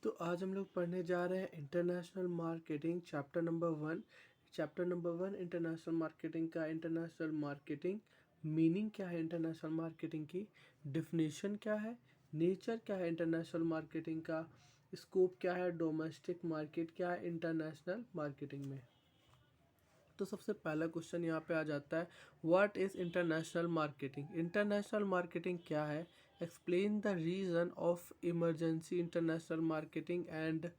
तो आज हम लोग पढ़ने जा रहे हैं international marketing chapter number 1 international marketing का। इंटरनेशनल मार्केटिंग मीनिंग क्या है, इंटरनेशनल मार्केटिंग की डिफिनेशन क्या है, नेचर क्या है इंटरनेशनल मार्केटिंग का, स्कोप क्या है, डोमेस्टिक मार्केट क्या है इंटरनेशनल मार्केटिंग में। तो सबसे पहला क्वेश्चन यहाँ पे आ जाता है, what is international marketing. International marketing क्या है, explain the reason of emergency international marketing and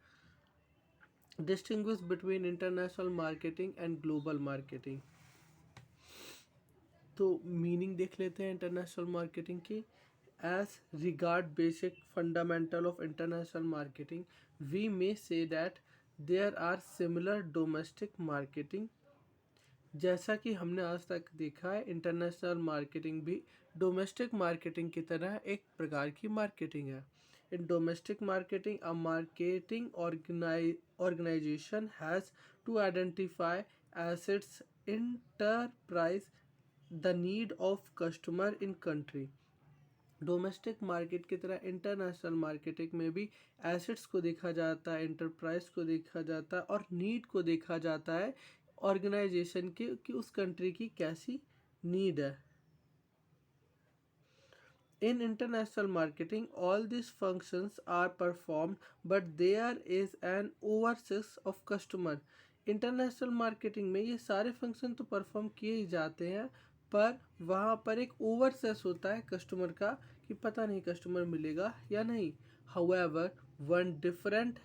distinguish between international marketing and global marketing. तो मीनिंग देख लेते हैं इंटरनेशनल मार्केटिंग की। As regard basic fundamental of international marketing we may say that there are similar domestic marketing. जैसा कि हमने आज तक देखा है, इंटरनेशनल मार्केटिंग भी डोमेस्टिक मार्केटिंग की तरह एक प्रकार की मार्केटिंग है। In domestic marketing a marketing organization has to identify assets, enterprise, the need of customer in country। Domestic market की तरह इंटरनेशनल मार्केटिंग में भी एसेट्स को देखा जाता है, एंटरप्राइज को देखा जाता है और नीड को देखा जाता है ऑर्गेनाइजेशन की कि उस कंट्री की कैसी नीड है। In international marketing, all these functions are performed, but there is an overseas of customer। International marketing में ये सारे फंक्शन तो परफॉर्म किए ही जाते हैं, पर वहाँ पर एक ओवरसेस होता है कस्टमर का कि पता नहीं कस्टमर मिलेगा या नहीं। However one different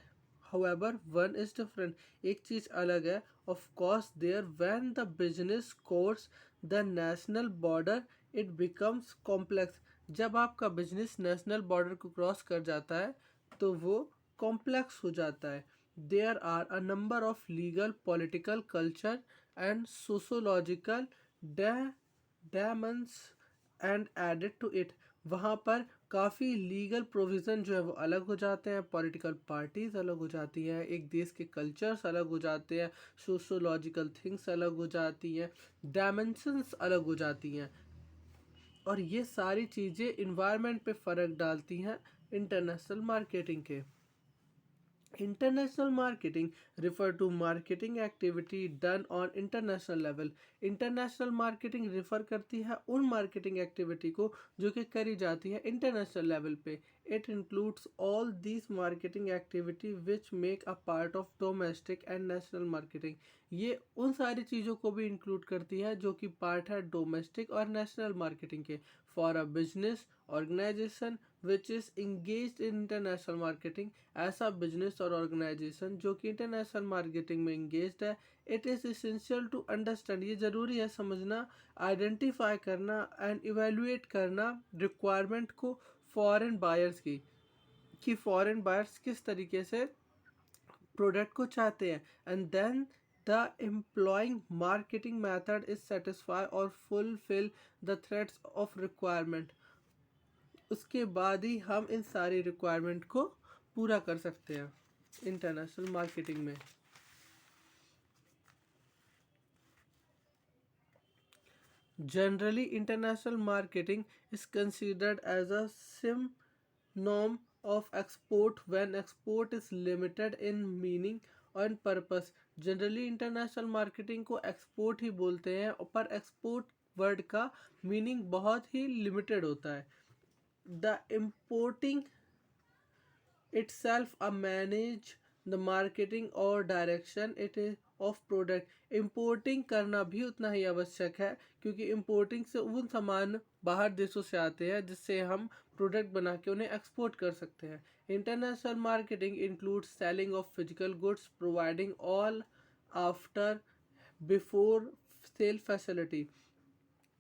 however one is different, एक चीज़ अलग है। Of course there when the business course the national border it becomes complex. जब आपका बिजनेस नेशनल बॉर्डर को क्रॉस कर जाता है तो वो कॉम्प्लेक्स हो जाता है। There are a number of legal, political, culture and sociological dimensions and added to it. वहाँ पर काफ़ी लीगल प्रोविज़न जो है वो अलग हो जाते हैं, पॉलिटिकल पार्टीज़ अलग हो जाती हैं, एक देश के कल्चर्स अलग हो जाते हैं, सोशोलॉजिकल थिंग्स अलग हो जाती हैं, डायमेंशंस अलग हो जाती हैं, और ये सारी चीज़ें इन्वायरमेंट पे फ़र्क डालती हैं इंटरनेशनल मार्केटिंग के। International marketing refer to marketing activity done on international level. International marketing refer करती है उन मार्केटिंग एक्टिविटी को जो कि करी जाती है इंटरनेशनल लेवल पे। It includes all these marketing activity which make a part of domestic and national marketing. ये उन सारी चीज़ों को भी इंक्लूड करती है जो कि पार्ट है डोमेस्टिक और नेशनल मार्केटिंग के। For a business organization which is engage in international marketing, ऐसा बिजनेस और ऑर्गेनाइजेशन जो कि इंटरनेशनल मार्केटिंग में इंगेज्ड है, it is essential to understand, ये ज़रूरी है समझना, आइडेंटिफाई करना एंड इवेलुएट करना रिक्वायरमेंट को फॉरेन बायर्स की, कि फॉरेन बायर्स किस तरीके से प्रोडक्ट को चाहते हैं, and then the employing marketing method is satisfy और fulfil the threads of requirement. उसके बाद ही हम इन सारी रिक्वायरमेंट को पूरा कर सकते हैं इंटरनेशनल मार्केटिंग में। Generally international marketing is considered as a synonym of export when export is limited in meaning and purpose। Generally international marketing को एक्सपोर्ट ही बोलते हैं, पर एक्सपोर्ट वर्ड का मीनिंग बहुत ही लिमिटेड होता है। The importing itself a manage the marketing और direction it of product. Importing करना भी उतना ही आवश्यक है, क्योंकि इम्पोर्टिंग से उन सामान बाहर देशों से आते हैं जिससे हम प्रोडक्ट बना के उन्हें एक्सपोर्ट कर सकते हैं। International marketing includes selling of physical goods, providing all after before sale facility.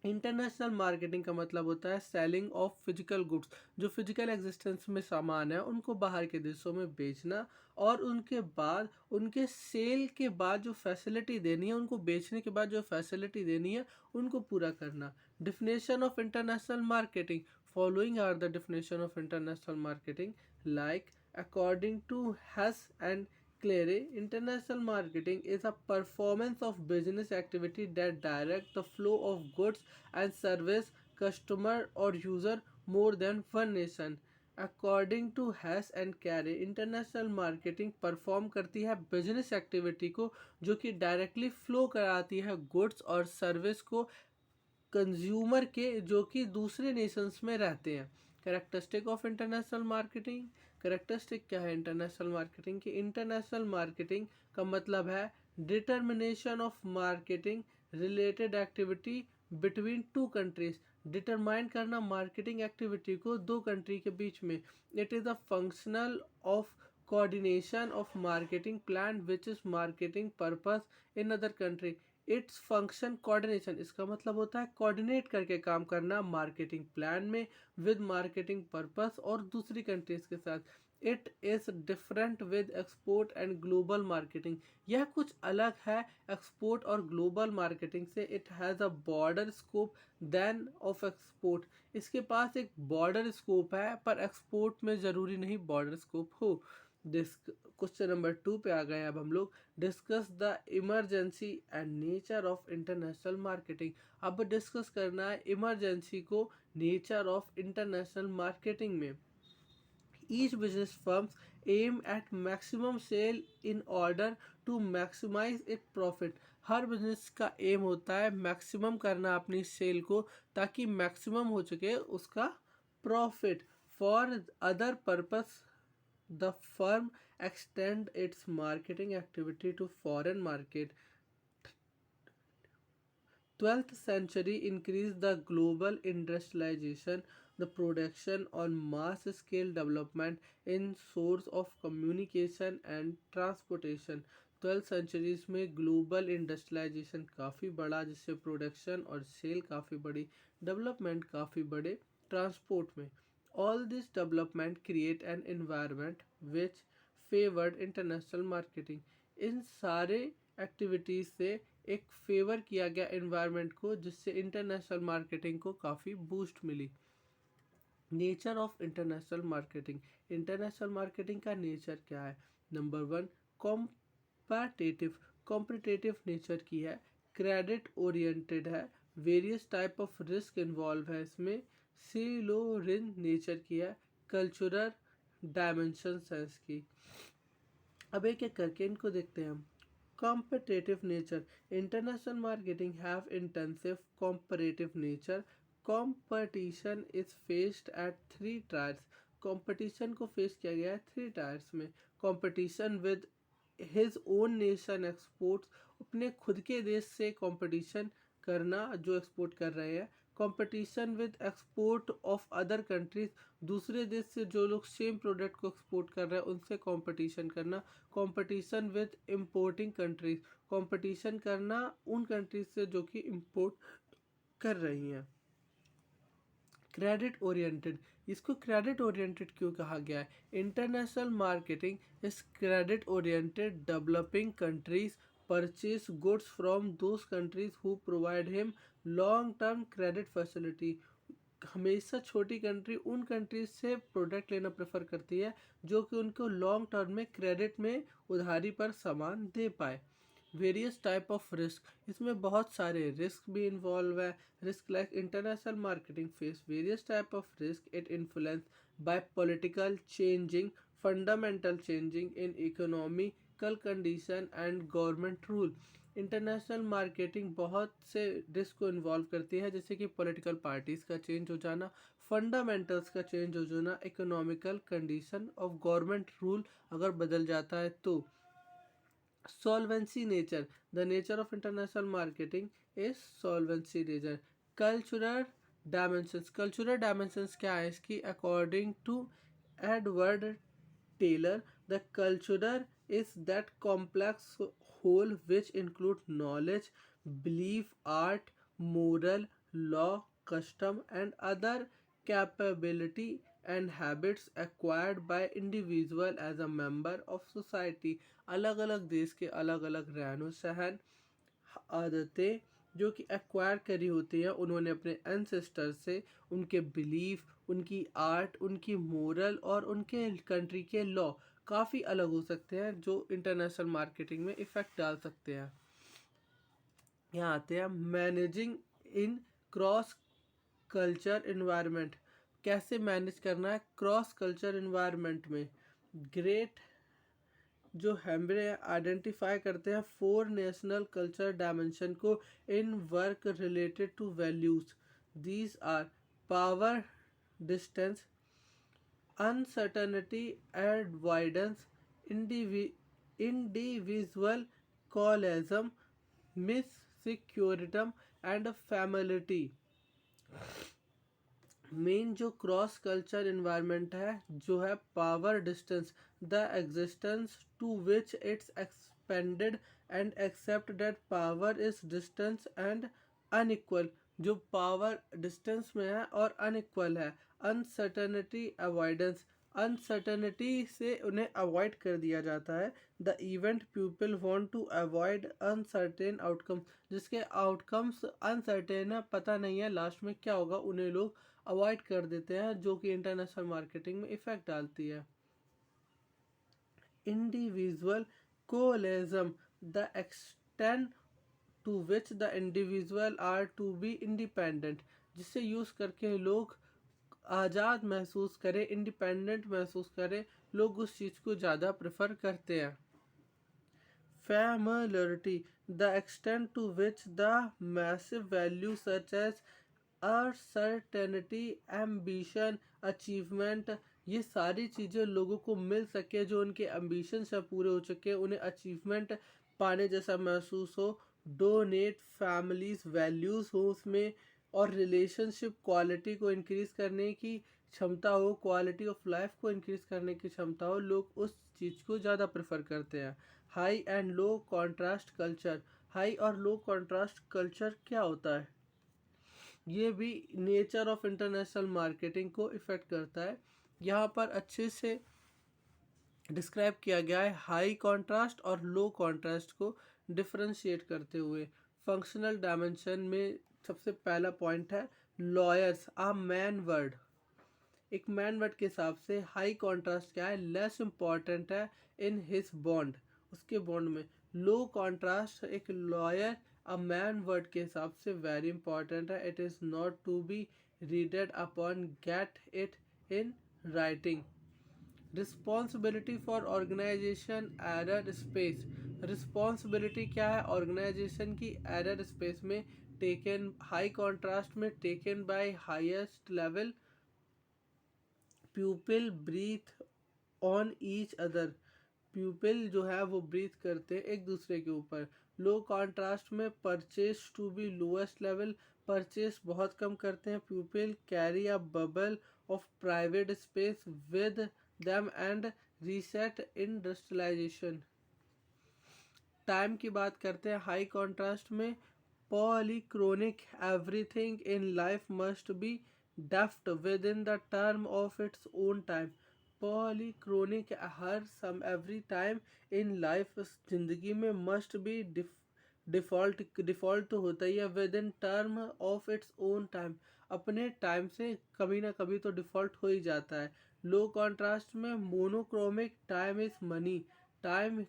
International marketing का मतलब होता है सेलिंग ऑफ फिजिकल गुड्स, जो फिजिकल एग्जिस्टेंस में सामान है उनको बाहर के देशों में बेचना, और उनके बाद उनके सेल के बाद जो फैसिलिटी देनी है, उनको बेचने के बाद जो फैसिलिटी देनी है उनको पूरा करना। Definition of international marketing, following are the definition of international marketing like according to Hess and Clary, international marketing is a performance of business activity that direct the flow of goods and service customer or user more than one nation। According to Hess and Carey, international marketing perform करती है business activity को जो कि directly flow कराती है goods और service को consumer के जो कि दूसरे नेशंस में रहते हैं। Characteristic of international marketing, characteristic क्या है इंटरनेशनल मार्केटिंग की? इंटरनेशनल मार्केटिंग का मतलब है determination of marketing related activity between two countries, determine करना मार्केटिंग एक्टिविटी को दो कंट्री के बीच में। It is a functional of coordination of marketing plan which is marketing purpose in other country. Its function coordination, इसका मतलब होता है coordinate करके काम करना मार्केटिंग प्लान में विद मार्केटिंग पर्पस और दूसरी कंट्रीज के साथ। It is different with export and global marketing, यह कुछ अलग है एक्सपोर्ट और ग्लोबल मार्केटिंग से। It has a border scope than of export, इसके पास एक बॉर्डर स्कोप है पर एक्सपोर्ट में ज़रूरी नहीं बॉर्डर स्कोप हो। क्वेश्चन नंबर 2 पे आ गए अब हम लोग। Discuss the emergency and nature of international marketing. अब डिस्कस करना है इमरजेंसी को नेचर ऑफ इंटरनेशनल मार्केटिंग में। Each business firms aim at maximum sale in order to maximize its profit। Her business का एम होता है मैक्सिमम करना अपनी सेल को ताकि मैक्सिमम हो सके उसका profit. For other purpose the firm extend its marketing activity to foreign market. 12th century increased the global industrialization, the production on mass scale development in source of communication and transportation। 12th centuries में global industrialisation काफ़ी बढ़ा जिससे production और cell काफ़ी बढ़ी, development काफ़ी बढ़े transport में। All this development create an environment which favoured international marketing. इन सारे एक्टिविटीज़ से एक फेवर किया गया एनवायरनमेंट को जिससे इंटरनेशनल मार्केटिंग को काफ़ी बूस्ट मिली। Nature of international marketing, international marketing का नेचर क्या है? नंबर 1 कॉम्पिटिटिव, कॉम्पिटिटिव नेचर की है, क्रेडिट ओरिएंटेड है, various type of risk involve है इसमें, सिलोरिन नेचर की है, कल्चरल डायमेंशन सेंस की। अब एक एक करके इनको देखते हैं हम। Competitive nature, international marketing have intensive comparative nature। Competition is faced at three tiers। competition को face किया गया है 3 tiers में। competition with his own nation exports, अपने खुद के देश से competition करना जो एक्सपोर्ट कर रहे हैं। Competition with export of other countries, दूसरे देश से जो लोग सेम प्रोडक्ट को एक्सपोर्ट कर रहे हैं उनसे कंपटीशन करना। Competition with importing countries, competition करना उन कंट्रीज से जो कि इंपोर्ट कर रही हैं। क्रेडिट ओरिएंटेड, इसको क्रेडिट ओरिएंटेड क्यों कहा गया है? International marketing is credit oriented, developing countries purchase goods from those countries who provide him long term credit facility. हमेशा छोटी कंट्री उन कंट्रीज से प्रोडक्ट लेना प्रेफर करती है जो कि उनको लॉन्ग टर्म में क्रेडिट में उधारी पर सामान दे पाए। वेरियस टाइप ऑफ रिस्क, इसमें बहुत सारे रिस्क भी इन्वॉल्व है। Risk like international marketing face various type of risk, it influence by political changing, fundamental changing in economical condition and government rule. International marketing बहुत से रिस्क को involve करती है जैसे कि पॉलिटिकल पार्टीज का चेंज हो जाना, फंडामेंटल्स का चेंज हो जाना, economical condition of government rule अगर बदल जाता है तो। Solvency nature, the nature of international marketing is solvency nature। cultural dimensions, cultural dimensions क्या है इसकी? according to Edward Taylor, the culture is that complex whole which include knowledge, belief, art, moral, law, custom and other capability and habits acquired by individual as a member of society। अलग अलग देश के अलग अलग रहन सहन, आदतें जो कि एक्वायर करी होती हैं उन्होंने अपने एंसेस्टर से, उनके बिलीफ, उनकी आर्ट, उनकी मोरल और उनके कंट्री के लॉ काफ़ी अलग हो सकते हैं जो इंटरनेशनल मार्केटिंग में इफ़ेक्ट डाल सकते हैं। यहाँ आते हैं मैनेजिंग इन क्रॉस कल्चर इन्वायरमेंट। कैसे मैनेज करना है क्रॉस कल्चर इन्वायरमेंट में। ग्रेट जो हमने आइडेंटिफाई करते हैं 4 नेशनल कल्चर डायमेंशन को in work related to values. These are power distance, uncertainty, avoidance, individual collectivism, masculinity and femininity. Main जो क्रॉस कल्चर इन्वायरमेंट है जो है power distance, the existence to which it's expended and accept that power is distance and unequal, जो power distance में है और unequal है। Uncertainty avoidance, uncertainty से उन्हें अवॉइड कर दिया जाता है। The event people want to avoid uncertain outcome, जिसके आउटकम्स अनसर्टेन है, पता नहीं है लास्ट में क्या होगा, उन्हें लोग अवॉइड कर देते हैं, जो कि इंटरनेशनल मार्केटिंग में इफेक्ट डालती है। Individual collectivism, the extent to which the individual are to be independent, जिससे यूज करके लोग आज़ाद महसूस करें, इंडिपेंडेंट महसूस करें, लोग उस चीज़ को ज़्यादा प्रेफर करते हैं। Familiarity, the extent to which the massive values such as certainty, ambition, achievement, ये सारी चीज़ें लोगों को मिल सके, जो उनके एम्बिशन से पूरे हो चुके, उन्हें अचीवमेंट पाने जैसा महसूस हो। डोनेट फैमिलीज वैल्यूज़ हो उसमें, और रिलेशनशिप क्वालिटी को इंक्रीज़ करने की क्षमता हो, क्वालिटी ऑफ लाइफ को इंक्रीज़ करने की क्षमता हो, लोग उस चीज़ को ज़्यादा प्रेफर करते हैं। High and low contrast culture, high और लो कॉन्ट्रास्ट कल्चर क्या होता है? ये भी नेचर ऑफ इंटरनेशनल मार्केटिंग को इफ़ेक्ट करता है। यहाँ पर अच्छे से डिस्क्राइब किया गया है हाई कॉन्ट्रास्ट और लो कॉन्ट्रास्ट को डिफरेंशिएट करते हुए। फंक्शनल डायमेंशन में सबसे पहला पॉइंट है लॉयर्स, आ मैन वर्ड। एक मैन वर्ड के हिसाब से हाई कॉन्ट्रास्ट क्या है? लेस इम्पॉर्टेंट है इन हिज बॉन्ड, उसके बॉन्ड में। लो कॉन्ट्रास्ट एक लॉयर अ मैन वर्ड के हिसाब से वेरी इंपॉर्टेंट है। It is not to be reeded upon get it in writing. Responsibility for organization error space, responsibility क्या है ऑर्गेनाइजेशन की एरर स्पेस में? टेकन, हाई कॉन्ट्रास्ट में taken by highest level, pupil breathe on each other, pupil जो है वो breathe करते हैं एक दूसरे के ऊपर। लो कॉन्ट्रास्ट में purchase to be lowest level, purchase बहुत कम करते हैं people. Carry a bubble of private space with them and reset industrialisation. Time की बात करते हैं हाई कॉन्ट्रास्ट में, polychronic, everything in life must be deft within the term of its own time. Polychronic, हर some every time in life, जिंदगी में must be default तो होता ही है, with in term of its own time, अपने time से कभी ना कभी तो डिफ़ॉल्ट हो ही जाता है। लो कॉन्ट्रास्ट में monochromic, time is money, time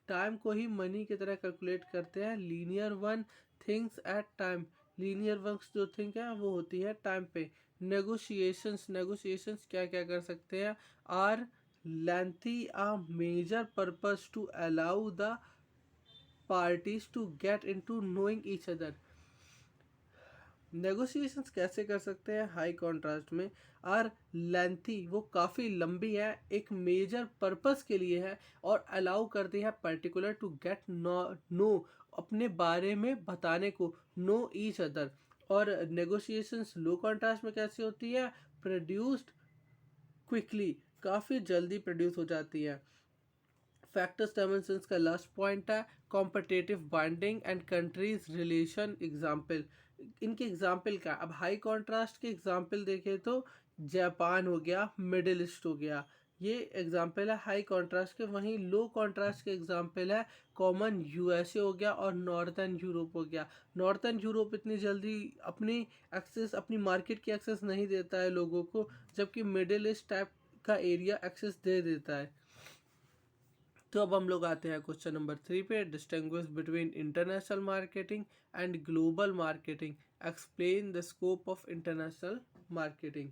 time को ही मनी की तरह कैलकुलेट करते हैं। Linear one, things at time, linear works जो थिंक है वो होती है टाइम पे। नेगोशिएशंस, नेगोशिएशंस क्या क्या कर सकते हैं? Are lengthy, a major purpose to allow the parties to get into knowing each other. Negotiations कैसे कर सकते हैं हाई कॉन्ट्रास्ट में? आर लेंथी, वो काफ़ी लंबी है, एक मेजर पर्पस के लिए है, और अलाउ करती है पर्टिकुलर टू गेट नो, अपने बारे में बताने को, नो ईच अदर। और नेगोशिएशंस लो कॉन्ट्रास्ट में कैसी होती है? प्रोड्यूस्ड क्विकली, काफ़ी जल्दी प्रोड्यूस हो जाती है। फैक्टर्स डायमेंशंस का लास्ट पॉइंट है competitive binding and countries relation example. इनके एग्जाम्पल क्या? अब हाई कॉन्ट्रास्ट के एग्जाम्पल देखें तो जापान हो गया, मिडिल ईस्ट हो गया, ये एग्जाम्पल है हाई कॉन्ट्रास्ट के। वहीं लो कॉन्ट्रास्ट के एग्जाम्पल है कॉमन यूएसए हो गया और नॉर्थर्न यूरोप हो गया। नॉर्थर्न यूरोप इतनी जल्दी अपनी एक्सेस, अपनी मार्केट की एक्सेस नहीं देता है लोगों को, जबकि मिडिल ईस्ट टाइप का एरिया एक्सेस दे देता है। तो अब हम लोग आते हैं क्वेश्चन नंबर 3 पे। Distinguish between international marketing and global marketing, explain the scope of international marketing.